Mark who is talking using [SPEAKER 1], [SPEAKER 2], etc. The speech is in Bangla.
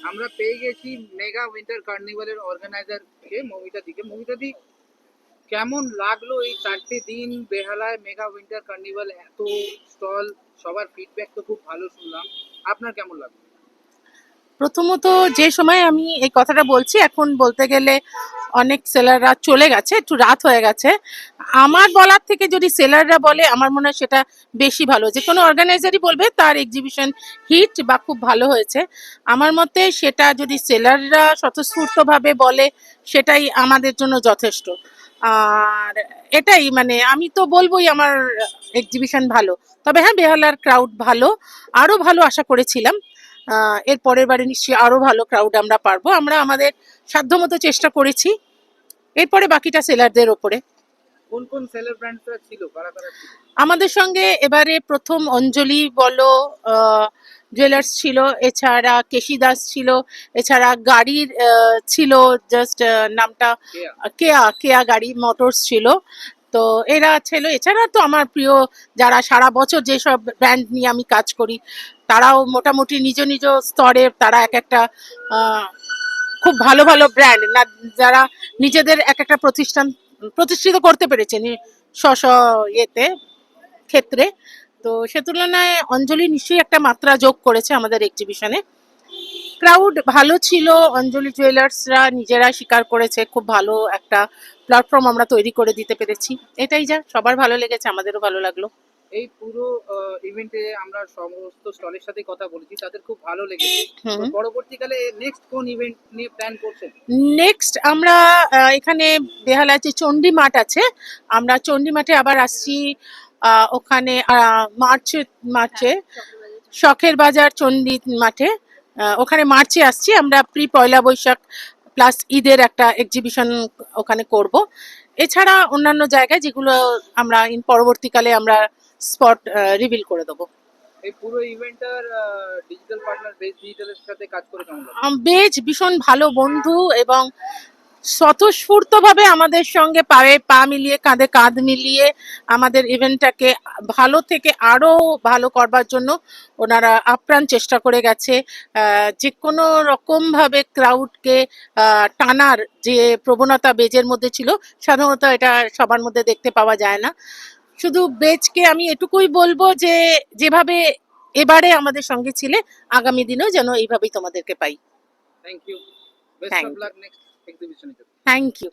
[SPEAKER 1] আমরা পেয়ে গেছি মেগা উইন্টার কার্নিভালের অর্গানাইজারকে, মৌমিতা দি, কেমন লাগলো এই 4টে দিন বেহালায় মেগা উইন্টার কার্নিভাল? এত স্টল, সবার ফিডব্যাক তো খুব ভালো শুনলাম। আপনার কেমন লাগলো?
[SPEAKER 2] প্রথমত, যে সময় আমি এই কথাটা বলছি এখন বলতে গেলে অনেক সেলাররা চলে গেছে, একটু রাত হয়ে গেছে। আমার বলার থেকে যদি সেলাররা বলে আমার মনে হয় সেটা বেশি ভালো। যে কোনো অর্গানাইজারই বলবে তার এক্সিবিশন হিট বা খুব ভালো হয়েছে। আমার মতে সেটা যদি সেলাররা স্বতঃস্ফূর্তভাবে বলে সেটাই আমাদের জন্য যথেষ্ট। আর এটাই মানে আমি তো বলবোই আমার এক্সিবিশন ভালো। তবে হ্যাঁ, বেহালার ক্রাউড ভালো, আরো ভালো আশা করেছিলাম। এর পরের বারে নিশ্চয়ই আরো ভালো ক্রাউড আমরা পারবো। আমরা আমাদের সাধ্যমতো চেষ্টা করেছি, এরপরে বাকিটা সেলারদের ওপরে।
[SPEAKER 1] কোন কোন সেলার ব্র্যান্ডসরা ছিল, কারা কারা ছিল?
[SPEAKER 2] আমাদের সঙ্গে এবারে প্রথম অঞ্জলি বলো, জুয়েলার্স ছিল, এছাড়া কেশি দাস ছিল, এছাড়া গাড়ির ছিল, জাস্ট নামটা
[SPEAKER 1] কেয়া।
[SPEAKER 2] কেয়া কেয়া গাড়ি মোটরস ছিল। তো এরা ছিল। এছাড়া তো আমার প্রিয় যারা সারা বছর যেসব ব্র্যান্ড নিয়ে আমি কাজ করি তারাও মোটামুটি নিজ নিজ স্তরে তারা এক একটা আহ, খুব ভালো ভালো ব্র্যান্ড না, যারা নিজেদের এক একটা প্রতিষ্ঠান প্রতিষ্ঠিত করতে পেরেছে স্ব স্ব ইয়েতে ক্ষেত্রে। তো সে তুলনায় অঞ্জলি নিশ্চয়ই একটা মাত্রা যোগ করেছে আমাদের এক্সিবিশনে। ক্রাউড ভালো ছিল, অঞ্জলি জুয়েলার্সরা নিজেরা স্বীকার করেছে খুব ভালো একটা প্ল্যাটফর্ম আমরা তৈরি করে দিতে পেরেছি। এটাই যা, সবার ভালো লেগেছে, আমাদেরও ভালো লাগলো।
[SPEAKER 1] এই পুরো ইভেন্টে আমরা সমস্ত স্টলের সাথে কথা বলেছি, তাদের খুব ভালো লেগেছে। তো
[SPEAKER 2] হুম।
[SPEAKER 1] পরবর্তীকালে নেক্সট কোন ইভেন্ট নিয়ে প্ল্যান করছেন?
[SPEAKER 2] নেক্সট আমরা এখানে বেহালায় যে চণ্ডী মাঠ আছে, আমরা চণ্ডী মাঠে আবার আসছি। ওখানে মার্চে মার্চে শখের বাজার চণ্ডী মাঠে, ওখানে মার্চে আসছি আমরা। প্রি পয়লা বৈশাখ প্লাস ঈদের একটা এক্সিবিশন ওখানে করব। এছাড়া অন্যান্য জায়গায় যেগুলো আমরা পরবর্তীকালে আমরা স্পট রিভিল করে দেবো।
[SPEAKER 1] এই পুরো ইভেন্টটার ডিজিটাল পার্টনার বেস ডিজিটালের সাথে কাজ করে কেমন লাগে?
[SPEAKER 2] বেজ ভীষণ ভালো বন্ধু এবং স্বতঃস্ফূর্তভাবে আমাদের সঙ্গে পায়ে পা মিলিয়ে কাঁধে কাঁধ মিলিয়ে আমাদের ইভেন্টটাকে ভালো থেকে আরো ভালো করবার জন্য ওনারা আপ্রাণ চেষ্টা করে গেছে। যে কোনো রকম ভাবে ক্রাউডকে টানার যে প্রবণতা বেজের মধ্যে ছিল, সাধারণত এটা সবার মধ্যে দেখতে পাওয়া যায় না। শুধু বেজকে আমি এটুকুই বলবো যে যেভাবে এবারে আমাদের সঙ্গে ছিলে আগামী দিনেও যেন এইভাবেই তোমাদেরকে পাই।
[SPEAKER 1] Thank you, best
[SPEAKER 2] thank
[SPEAKER 1] of
[SPEAKER 2] you.
[SPEAKER 1] Luck next এক্সিবিশনের জন্য।
[SPEAKER 2] Thank you.